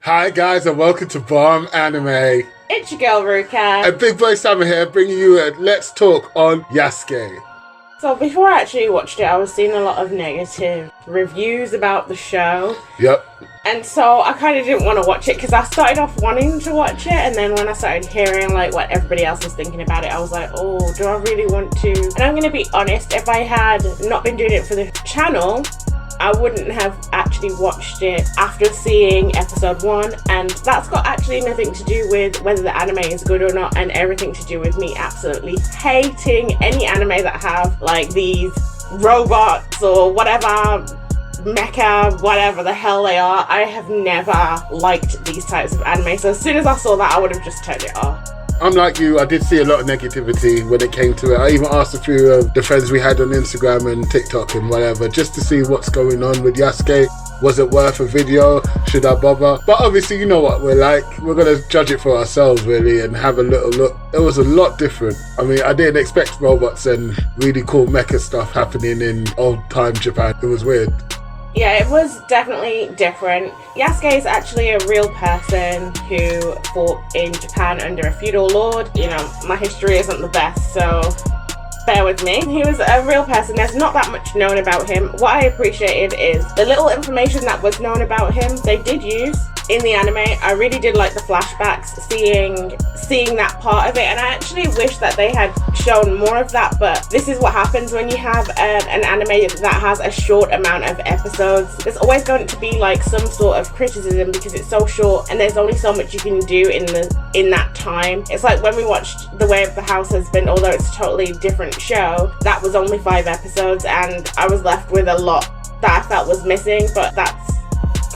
Hi guys and welcome to Bomb Anime. It's your girl Ruka. And Big Boy Summer here bringing you a Let's Talk on Yasuke. So before I actually watched it, I was seeing a lot of negative reviews about the show. Yep. And so I kind of didn't want to watch it because I started off wanting to watch it, and then when I started hearing like what everybody else was thinking about it, I was like, oh, do I really want to? And I'm going to be honest, if I had not been doing it for the channel, I wouldn't have actually watched it after seeing episode 1, and that's got actually nothing to do with whether the anime is good or not, and everything to do with me absolutely hating any anime that have like these robots or whatever, mecha, whatever the hell they are. I have never liked these types of anime, so as soon as I saw that, I would have just turned it off. I'm like you, I did see a lot of negativity when it came to it. I even asked a few of the friends we had on Instagram and TikTok and whatever, just to see what's going on with Yasuke. Was it worth a video? Should I bother? But obviously, you know what we're like. We're going to judge it for ourselves, really, and have a little look. It was a lot different. I mean, I didn't expect robots and really cool mecha stuff happening in old-time Japan. It was weird. Yeah, it was definitely different. Yasuke is actually a real person who fought in Japan under a feudal lord. You know, my history isn't the best, so bear with me. He was a real person. There's not that much known about him. What I appreciated is the little information that was known about him, they did use in the anime. I really did like the flashbacks, seeing that part of it, and I actually wish that they had shown more of that, but this is what happens when you have an anime that has a short amount of episodes. There's always going to be like some sort of criticism because it's so short and there's only so much you can do in that time. It's like when we watched The Way of the House Husband, although it's a totally different show, that was only 5 episodes and I was left with a lot that I felt was missing, but that's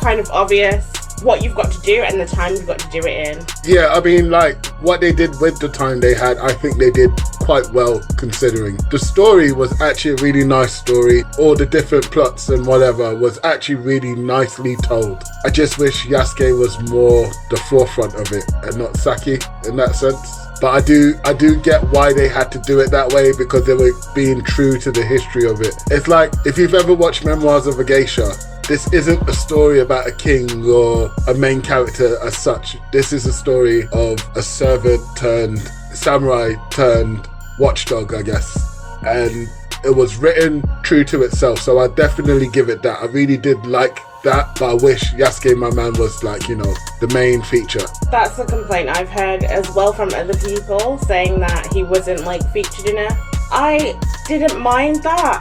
kind of obvious what you've got to do and the time you've got to do it in. Yeah, I mean, like, what they did with the time they had, I think they did quite well considering. The story was actually a really nice story. All the different plots and whatever was actually really nicely told. I just wish Yasuke was more the forefront of it and not Saki in that sense. But I do get why they had to do it that way, because they were being true to the history of it. It's like, if you've ever watched Memoirs of a Geisha, this isn't a story about a king or a main character as such. This is a story of a servant turned samurai turned watchdog, I guess. And it was written true to itself, so I definitely give it that. I really did like that, but I wish Yasuke, my man, was like, you know, the main feature. That's a complaint I've heard as well from other people, saying that he wasn't like featured enough. I didn't mind that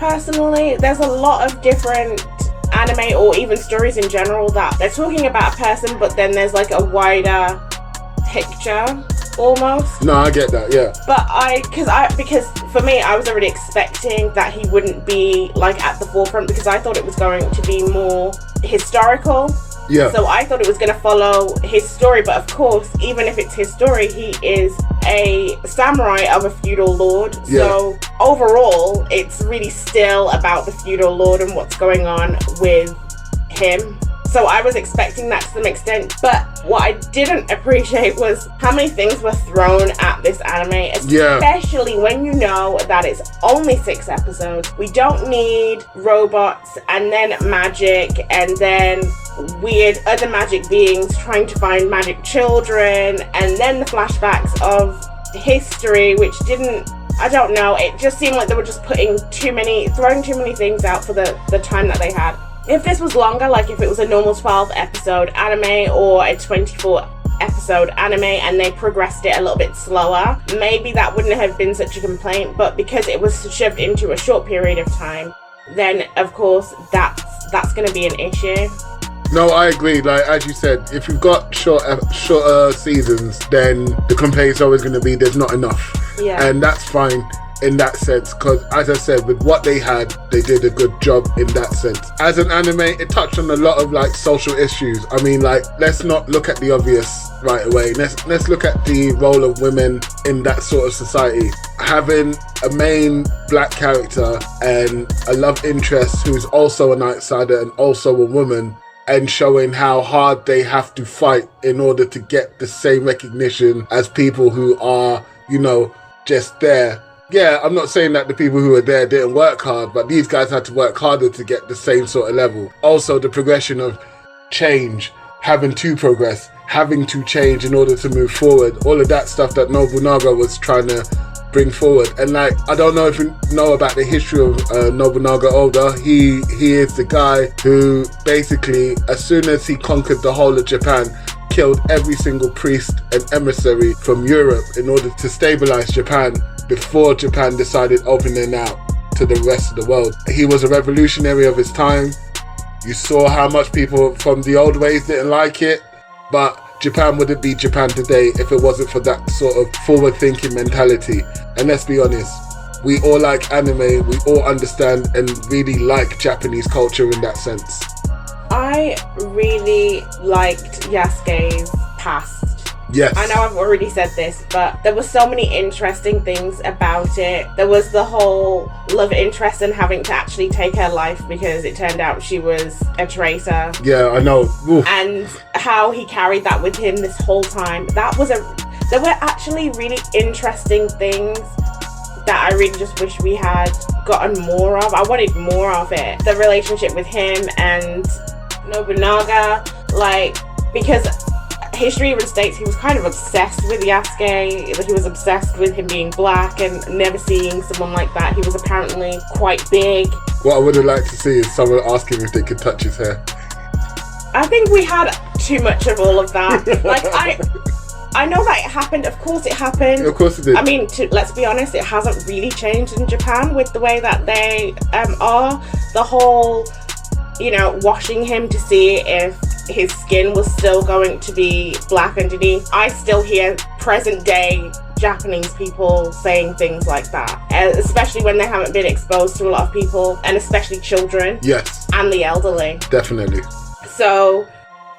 personally. There's a lot of different anime or even stories in general that they're talking about a person, but then there's like a wider picture almost. No, I get that, yeah. But because for me, I was already expecting that he wouldn't be like at the forefront, because I thought it was going to be more historical. Yeah. So I thought it was going to follow his story, but of course, even if it's his story, he is a samurai of a feudal lord. Yeah. So overall, it's really still about the feudal lord and what's going on with him. So I was expecting that to some extent, but what I didn't appreciate was how many things were thrown at this anime, especially when you know that it's only 6 episodes. We don't need robots and then magic and then weird other magic beings trying to find magic children, and then the flashbacks of history, which didn't, I don't know, it just seemed like they were just throwing too many things out for the time that they had. If this was longer, like if it was a normal 12 episode anime or a 24 episode anime and they progressed it a little bit slower, maybe that wouldn't have been such a complaint, but because it was shoved into a short period of time, then of course that's going to be an issue. No, I agree. Like, as you said, if you've got shorter seasons, then the complaint's always going to be there's not enough. Yeah. And that's fine. in that sense, because as I said, with what they had, they did a good job in that sense. As an anime, it touched on a lot of like social issues. I mean, like, let's not look at the obvious right away. Let's look at the role of women in that sort of society. Having a main black character and a love interest who's also an outsider and also a woman, and showing how hard they have to fight in order to get the same recognition as people who are, you know, just there. Yeah, I'm not saying that the people who were there didn't work hard, but these guys had to work harder to get the same sort of level. Also, the progression of change, having to progress, having to change in order to move forward, all of that stuff that Nobunaga was trying to bring forward. And like, I don't know if you know about the history of Nobunaga Oda. He is the guy who basically, as soon as he conquered the whole of Japan, killed every single priest and emissary from Europe in order to stabilize Japan before Japan decided opening out to the rest of the world. He was a revolutionary of his time. You saw how much people from the old ways didn't like it, but Japan wouldn't be Japan today if it wasn't for that sort of forward-thinking mentality. And let's be honest, we all like anime, we all understand and really like Japanese culture in that sense. I really liked Yasuke's past. Yes. I know I've already said this, but there were so many interesting things about it. There was the whole love interest and having to actually take her life because it turned out she was a traitor. Yeah, I know. Oof. And how he carried that with him this whole time. There were actually really interesting things that I really just wish we had gotten more of. I wanted more of it. The relationship with him and Nobunaga, like, because history even states he was kind of obsessed with Yasuke. He was obsessed with him being black and never seeing someone like that. He was apparently quite big. What I would have liked to see is someone ask him if they could touch his hair. I think we had too much of all of that. Like, I know that it happened. Of course it happened. Of course it did. I mean, let's be honest, it hasn't really changed in Japan with the way that they are. The whole, you know, washing him to see if his skin was still going to be black underneath. I still hear present day Japanese people saying things like that, especially when they haven't been exposed to a lot of people, and especially children. Yes. And the elderly. Definitely. So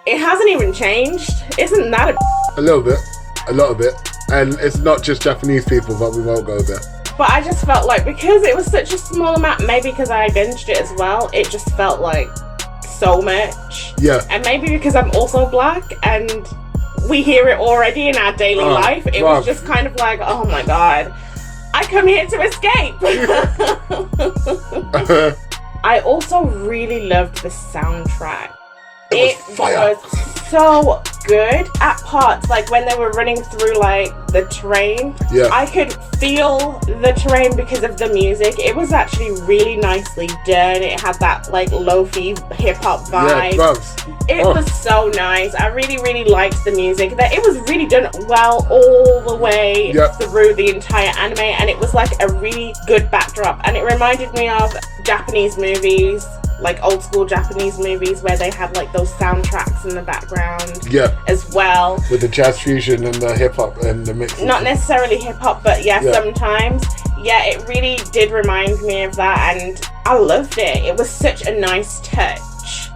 it hasn't even changed. Isn't that a little bit, a lot of it, and it's not just Japanese people, but we won't go there. But I just felt like, because it was such a small amount, maybe because I binged it as well, it just felt like so much. Yeah. And maybe because I'm also black and we hear it already in our daily life, it was just kind of like, oh my god, I come here to escape. I also really loved the soundtrack. It was fire. Was so good at parts, like when they were running through like the terrain. Yeah. I could feel the terrain because of the music. It was actually really nicely done. It had that like lo-fi hip-hop vibe. Yeah, drums. It was so nice. I really, really liked the music. That it was really done well all the way through the entire anime, and it was like a really good backdrop. And it reminded me of Japanese movies, like old school Japanese movies where they had like those soundtracks in the background as well. With the jazz fusion and the hip hop and the mix. Not necessarily hip hop, but sometimes. Yeah, it really did remind me of that, and I loved it. It was such a nice touch.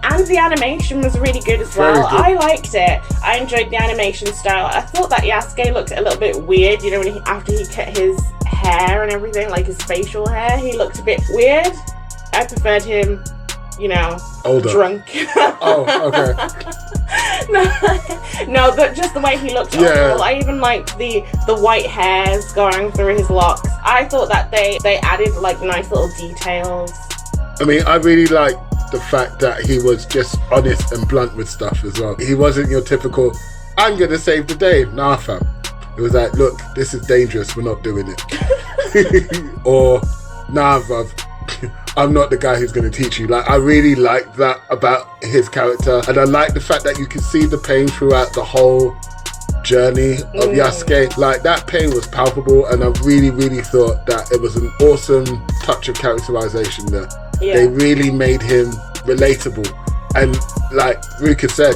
And the animation was really good as well. I liked it. I enjoyed the animation style. I thought that Yasuke looked a little bit weird, you know, when after he cut his hair and everything, like his facial hair, he looked a bit weird. I preferred him, you know, older, drunk. Oh, okay. no, but just the way he looked overall. I even liked the white hairs going through his locks. I thought that they added like nice little details. I mean, I really like the fact that he was just honest and blunt with stuff as well. He wasn't your typical, I'm gonna save the day. Nah, fam. It was like, look, this is dangerous, we're not doing it. Or, nah, bruv, I'm not the guy who's going to teach you. Like, I really liked that about his character, and I like the fact that you can see the pain throughout the whole journey of Yasuke. Like, that pain was palpable, and I really, really thought that it was an awesome touch of characterization there. Yeah. They really made him relatable, and like Ruka said,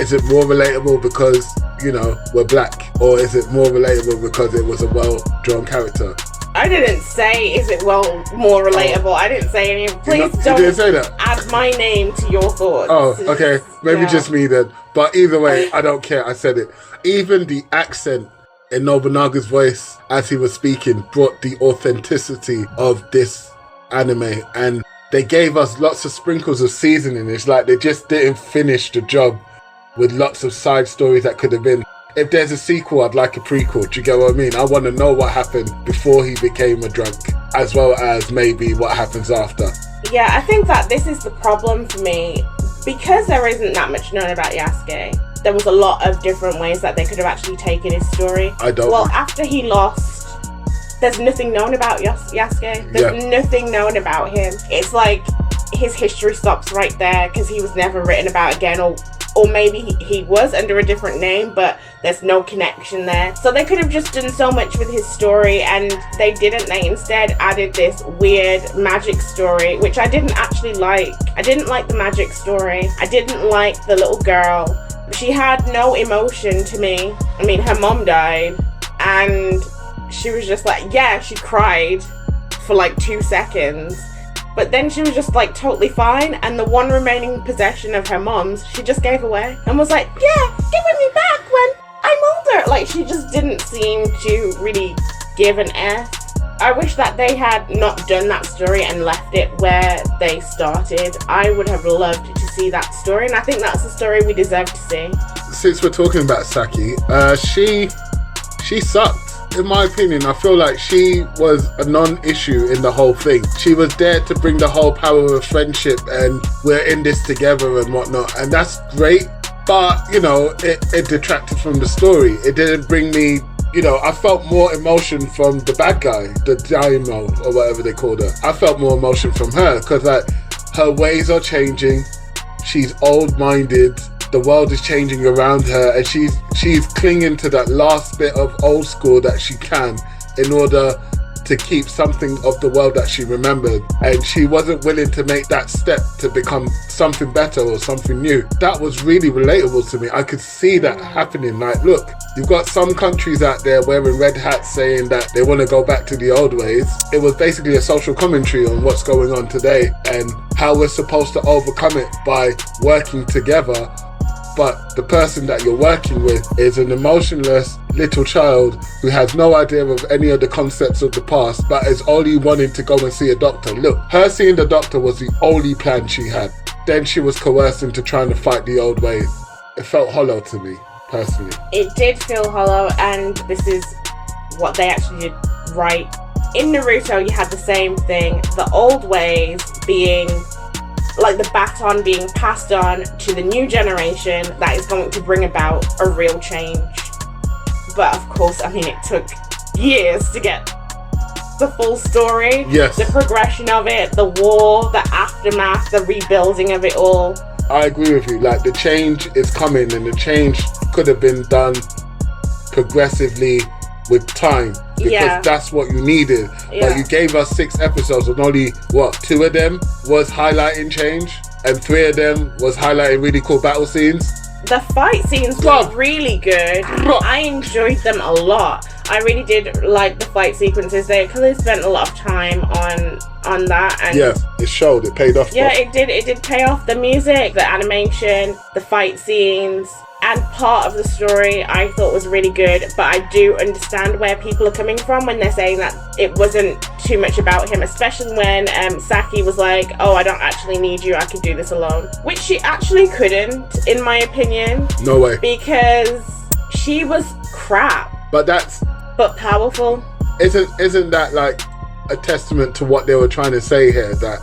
is it more relatable because, you know, we're black, or is it more relatable because it was a well-drawn character? I I didn't say, is it more relatable? I didn't say any. Please don't you didn't say that. add my name to your thoughts. Oh, okay. Maybe Yeah. just me then. But either way, I don't care. I said it. Even the accent in Nobunaga's voice as he was speaking brought the authenticity of this anime. And they gave us lots of sprinkles of seasoning. It's like they just didn't finish the job with lots of side stories that could have been. If there's a sequel, I'd like a prequel. Do you get what I mean? I want to know what happened before he became a drunk, as well as maybe what happens after. Yeah, I think that this is the problem for me. Because there isn't that much known about Yasuke, there was a lot of different ways that they could have actually taken his story. Well, after he lost, there's nothing known about Yasuke. There's nothing known about him. It's like his history stops right there because he was never written about again, or maybe he was under a different name, but there's no connection there. So they could have just done so much with his story, and they didn't. They instead added this weird magic story, which I didn't actually like. I didn't like the magic story. I didn't like the little girl. She had no emotion to me. I mean, her mom died, and she was just like, yeah, she cried for like 2 seconds. But then she was just like totally fine, and the one remaining possession of her mom's, she just gave away and was like, yeah, give it me back when I'm older. Like, she just didn't seem to really give an F. I wish that they had not done that story and left it where they started. I would have loved to see that story, and I think that's the story we deserve to see. Since we're talking about Saki, she sucked. In my opinion, I feel like she was a non-issue in the whole thing. She was there to bring the whole power of friendship and we're in this together and whatnot. And that's great. But, you know, it detracted from the story. It didn't bring me, you know, I felt more emotion from the bad guy, the Daimyo or whatever they called her. I felt more emotion from her because like her ways are changing. She's old-minded. The world is changing around her, and she's clinging to that last bit of old school that she can in order to keep something of the world that she remembered. And she wasn't willing to make that step to become something better or something new. That was really relatable to me. I could see that happening. Like, look, you've got some countries out there wearing red hats saying that they want to go back to the old ways. It was basically a social commentary on what's going on today and how we're supposed to overcome it by working together. But the person that you're working with is an emotionless little child who has no idea of any of the concepts of the past, but is only wanting to go and see a doctor. Look, her seeing the doctor was the only plan she had. Then she was coerced into trying to fight the old ways. It felt hollow to me, personally. It did feel hollow, and this is what they actually did right. In Naruto, you had the same thing. The old ways being like the baton being passed on to the new generation that is going to bring about a real change. But of course, I mean, it took years to get the full story. Yes. The progression of it, the war, the aftermath, the rebuilding of it all. I agree with you. Like, the change is coming, and the change could have been done progressively with time, because that's what you needed. But you gave us 6 episodes and only 2 of them was highlighting change and 3 of them was highlighting really cool battle scenes. The fight scenes were really good. I enjoyed them a lot. I really did like the fight sequences. They clearly spent a lot of time on that, and it showed. It paid off. It did pay off. The music, the animation, the fight scenes, and part of the story I thought was really good. But I do understand where people are coming from when they're saying that it wasn't too much about him, especially when Saki was like, oh, I don't actually need you, I can do this alone. Which she actually couldn't, in my opinion. No way. Because she was crap. But powerful. Isn't that like a testament to what they were trying to say here, that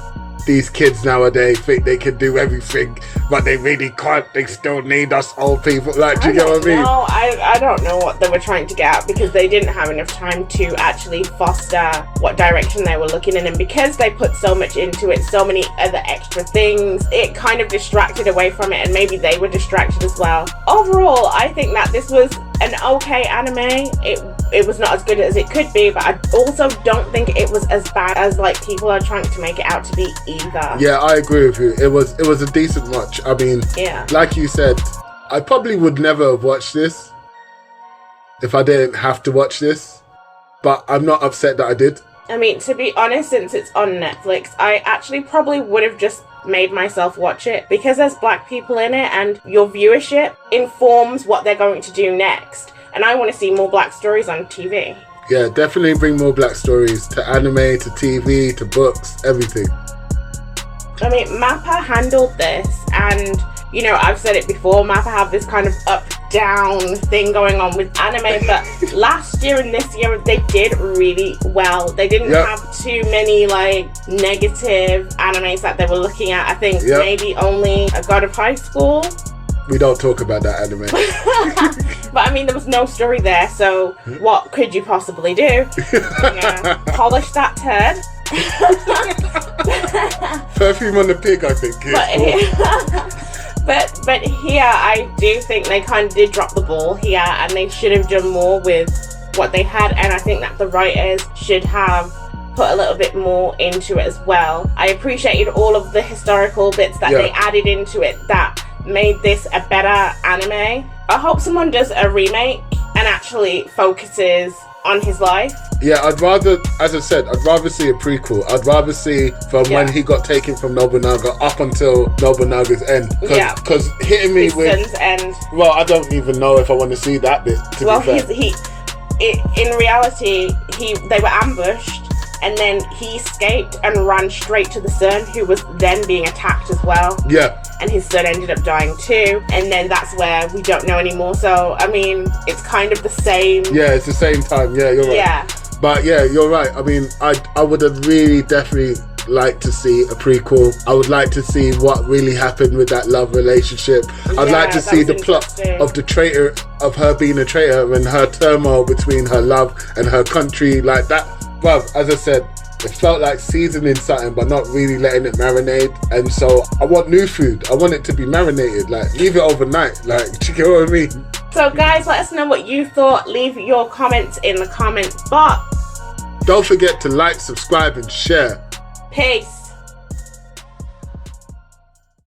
these kids nowadays think they can do everything, but they really can't. They still need us old people. Like, do you get what I mean? No, I don't know what they were trying to get at, because they didn't have enough time to actually foster what direction they were looking in, and because they put so much into it, so many other extra things, it kind of distracted away from it, and maybe they were distracted as well. Overall, I think that this was an okay anime. It was not as good as it could be, but I also don't think it was as bad as like people are trying to make it out to be either. Yeah, I agree with you. It was a decent watch. I mean, like you said, I probably would never have watched this if I didn't have to watch this, but I'm not upset that I did. I mean, to be honest, since it's on Netflix, I actually probably would have just made myself watch it because there's black people in it and your viewership informs what they're going to do next. And I want to see more black stories on TV. Yeah, definitely bring more black stories to anime, to TV, to books, everything. I mean, MAPPA handled this, and you know, I've said it before, MAPPA have this kind of up-down thing going on with anime, but last year and this year they did really well. They didn't have too many like negative animes that they were looking at. I think maybe only A God of High School. We don't talk about that anime. But I mean, there was no story there, so what could you possibly do? Polish that turd. Perfume on the pig, I think. But here, I do think they kind of did drop the ball here, and they should have done more with what they had, and I think that the writers should have put a little bit more into it as well. I appreciated all of the historical bits that they added into it that made this a better anime. I hope someone does a remake and actually focuses on his life. Yeah, I'd rather, as I said, I'd rather see a prequel. I'd rather see from when he got taken from Nobunaga up until Nobunaga's end. Because hitting me his with son's end. Well, I don't even know if I want to see that bit. To be fair. In reality, they were ambushed, and then he escaped and ran straight to the son, who was then being attacked as well. Yeah. And his son ended up dying too, and then that's where we don't know anymore. So, I mean, it's kind of the same. Yeah, it's the same time. Yeah, you're right. Yeah. But yeah, you're right. I mean, I would have really definitely liked to see a prequel. I would like to see what really happened with that love relationship. I'd like to see the plot of the traitor, of her being a traitor, and her turmoil between her love and her country, like that. Bruv, as I said, it felt like seasoning something but not really letting it marinate, and so I want new food. I want it to be marinated, like leave it overnight, like, do you get what I mean? So guys, let us know what you thought. Leave your comments in the comment box. Don't forget to like, subscribe and share. Peace.